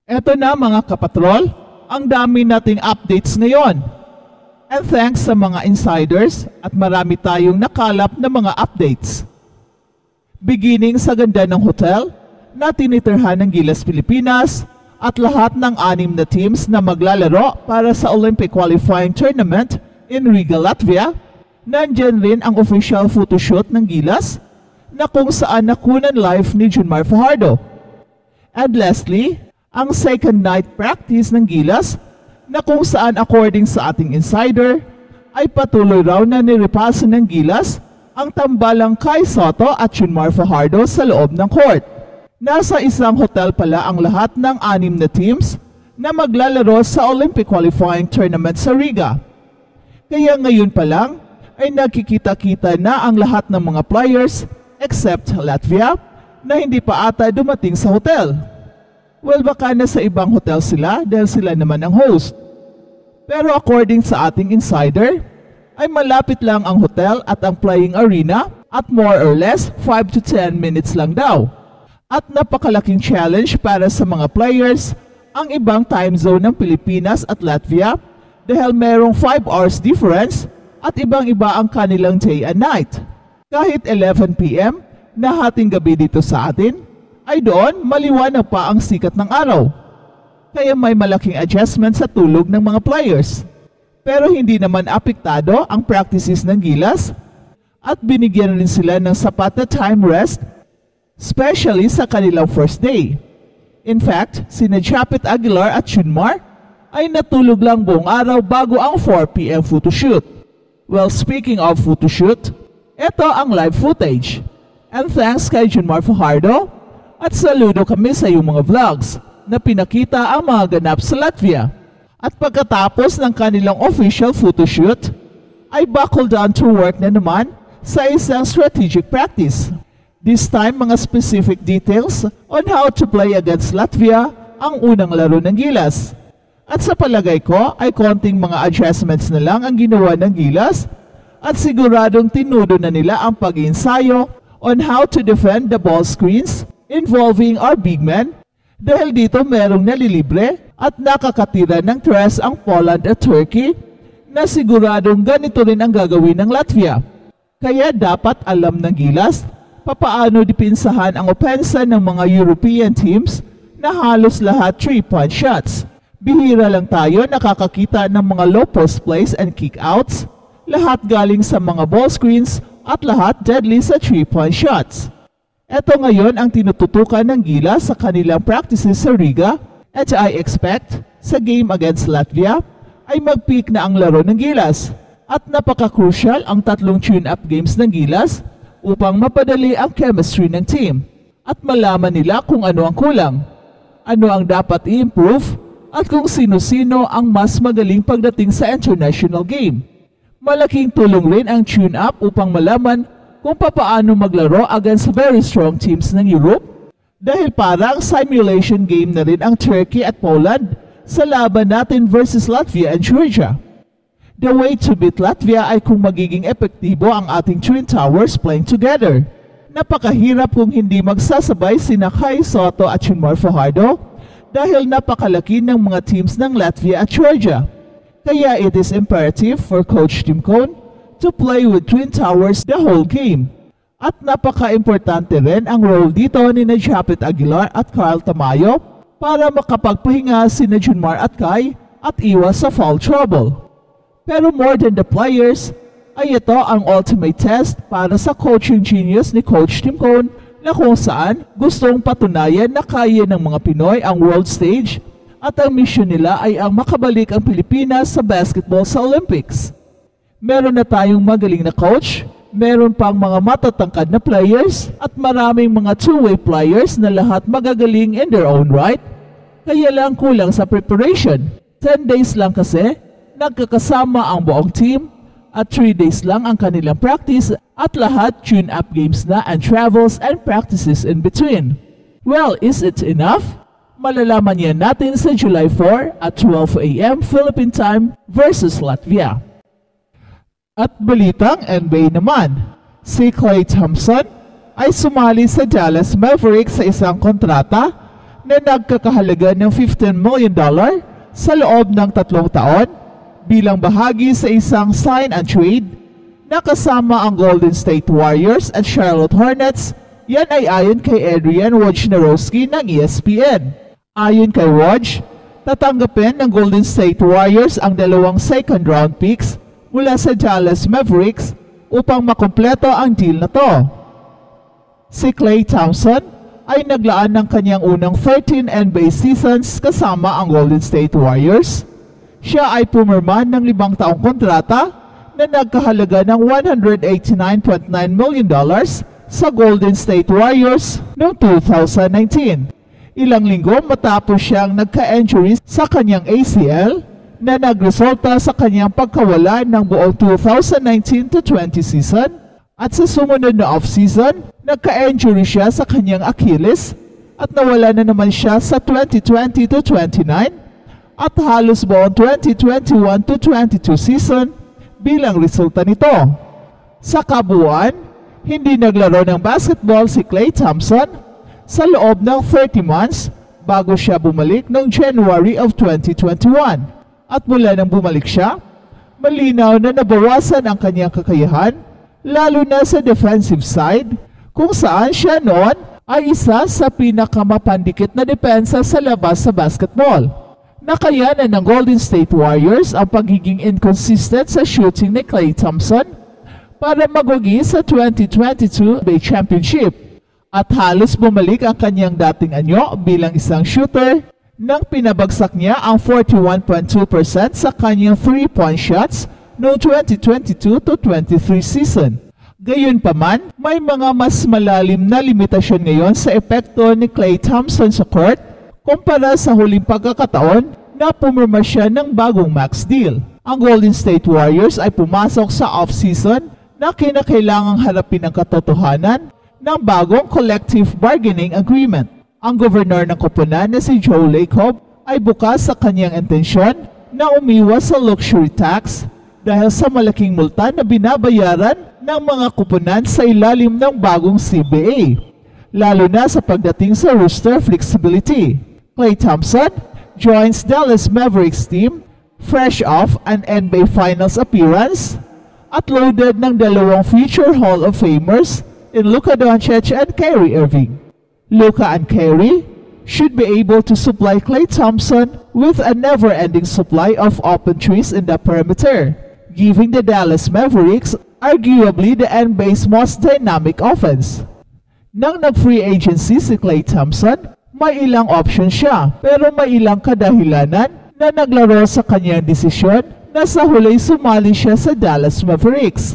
Eto na mga kapatrol, ang dami nating updates ngayon. And thanks sa mga insiders at marami tayong nakalap na mga updates. Beginning sa ganda ng hotel na tinitirhan ng Gilas Pilipinas at lahat ng 6 na teams na maglalaro para sa Olympic Qualifying Tournament in Riga, Latvia. Nandyan rin ang official photoshoot ng Gilas na kung saan nakunan live ni Junmar Fajardo. And lastly, ang second night practice ng Gilas na kung saan according sa ating insider ay patuloy raw na nirepasa ng Gilas ang tambalang Kai Sotto at Junmar Fajardo sa loob ng court. Nasa isang hotel pala ang lahat ng 6 na teams na maglalaro sa Olympic Qualifying Tournament sa Riga. Kaya ngayon pa lang ay nakikita-kita na ang lahat ng mga players except Latvia na hindi pa ata dumating sa hotel. Well, baka nasa ibang hotel sila dahil sila naman ang host. Pero according sa ating insider, ay malapit lang ang hotel at ang playing arena at more or less 5 to 10 minutes lang daw. At napakalaking challenge para sa mga players ang ibang time zone ng Pilipinas at Latvia dahil merong 5 hours difference at ibang-iba ang kanilang day and night. Kahit 11 PM na hating gabi dito sa atin, ay doon maliwanag pa ang sikat ng araw. Kaya may malaking adjustment sa tulog ng mga players. Pero hindi naman apektado ang practices ng Gilas at binigyan rin sila ng sapat na time rest, especially sa kanilang first day. In fact, sina Japet Aguilar at Junmar ay natulog lang buong araw bago ang 4 PM photoshoot. Well, speaking of photoshoot, ito ang live footage. And thanks kay Junmar Fajardo, at saludo kami sa iyong mga vlogs na pinakita ang mga ganap sa Latvia. At pagkatapos ng kanilang official photoshoot, ay buckle down to work na naman sa isang strategic practice. This time, mga specific details on how to play against Latvia ang unang laro ng Gilas. At sa palagay ko ay konting mga adjustments na lang ang ginawa ng Gilas at siguradong tinudo na nila ang pag-iensayo on how to defend the ball screens involving our big men dahil dito merong nalilibre at nakakatira ng tres ang Poland at Turkey na siguradong ganito rin ang gagawin ng Latvia. Kaya dapat alam ng Gilas papaano dipinsahan ang opensa ng mga European teams na halos lahat 3-point shots. Bihira lang tayo nakakakita ng mga low post plays and kick-outs, lahat galing sa mga ball screens at lahat deadly sa 3-point shots. Ito ngayon ang tinututukan ng Gilas sa kanilang practices sa Riga at I expect sa game against Latvia ay mag-peak na ang laro ng Gilas at napaka-crucial ang 3 tune-up games ng Gilas upang mapadali ang chemistry ng team at malaman nila kung ano ang kulang, ano ang dapat i-improve at kung sino-sino ang mas magaling pagdating sa international game. Malaking tulong rin ang tune-up upang malaman kung papaano maglaro against very strong teams ng Europe dahil parang simulation game na rin ang Turkey at Poland sa laban natin versus Latvia and Georgia. The way to beat Latvia ay kung magiging epektibo ang ating Twin Towers playing together. Napakahirap kung hindi magsasabay sina Kai Sotto at Junmar Fajardo dahil napakalaki ng mga teams ng Latvia at Georgia. Kaya it is imperative for Coach Tim Cone to play with Twin Towers the whole game. At napaka-importante rin ang role dito ni Japet Aguilar at Carl Tamayo para makapagpahinga sina Junmar at Kai at iwas sa foul trouble. Pero more than the players, ay ito ang ultimate test para sa coaching genius ni Coach Tim Cone na kung saan gustong patunayan na kaya ng mga Pinoy ang world stage at ang mission nila ay ang makabalik ang Pilipinas sa basketball sa Olympics. Meron na tayong magaling na coach, meron pang mga matatangkad na players at maraming mga two-way players na lahat magagaling in their own right. Kaya lang kulang sa preparation. 10 days lang kasi, nagkakasama ang buong team at 3 days lang ang kanilang practice at lahat tune-up games na and travels and practices in between. Well, is it enough? Malalaman yan natin sa July 4 at 12 AM Philippine time versus Latvia. At balitang NBA naman, si Klay Thompson ay sumali sa Dallas Mavericks sa isang kontrata na nagkakahalaga ng $15 million sa loob ng 3 taon bilang bahagi sa isang sign and trade na kasama ang Golden State Warriors at Charlotte Hornets. Yan ay ayon kay Adrian Wojnarowski ng ESPN. Ayon kay Woj, tatanggapin ng Golden State Warriors ang 2 second-round picks mula sa Dallas Mavericks upang makumpleto ang deal na to. Si Klay Thompson ay naglaan ng kanyang unang 13 NBA seasons kasama ang Golden State Warriors. Siya ay pumirma ng 5 taong kontrata na nagkahalaga ng $189.9 million sa Golden State Warriors noong 2019. Ilang linggo matapos siyang nagka-injury sa kanyang ACL na nagresulta sa kanyang pagkawala ng buong 2019-20 season, at sa sumunod na off-season, nagka-injury siya sa kanyang Achilles at nawala na naman siya sa 2020-29 at halos buong 2021-22 season bilang resulta nito. Sa kabuuan, hindi naglaro ng basketball si Klay Thompson sa loob ng 30 months bago siya bumalik noong January of 2021. At mula nang bumalik siya, malinaw na nabawasan ang kanyang kakayahan, lalo na sa defensive side, kung saan siya noon ay isa sa pinakamapandikit na depensa sa labas sa basketball. Nakayanan ng Golden State Warriors ang pagiging inconsistent sa shooting ni Klay Thompson para magugi sa 2022 NBA Championship, at halos bumalik ang kanyang dating anyo bilang isang shooter nang pinabagsak niya ang 41.2% sa kanyang 3-point shots noong 2022-23 season. Gayunpaman, may mga mas malalim na limitasyon ngayon sa epekto ni Klay Thompson sa court kumpara sa huling pagkakataon na pumirma siya ng bagong max deal. Ang Golden State Warriors ay pumasok sa off-season na kinakailangang harapin ang katotohanan ng bagong collective bargaining agreement. Ang gobernador ng koponan na si Joe Lacob ay bukas sa kanyang intensyon na umiwas sa luxury tax dahil sa malaking multa na binabayaran ng mga koponan sa ilalim ng bagong CBA, lalo na sa pagdating sa roster flexibility. Klay Thompson joins Dallas Mavericks team fresh off an NBA Finals appearance at loaded ng 2 future Hall of Famers in Luka Doncic and Kyrie Irving. Luka and Kyrie should be able to supply Klay Thompson with a never-ending supply of open threes in the perimeter, giving the Dallas Mavericks arguably the NBA's most dynamic offense. Nang nag-free agency si Klay Thompson, may ilang option siya, pero may ilang kadahilanan na naglaro sa kanyang desisyon na sa huli sumali siya sa Dallas Mavericks.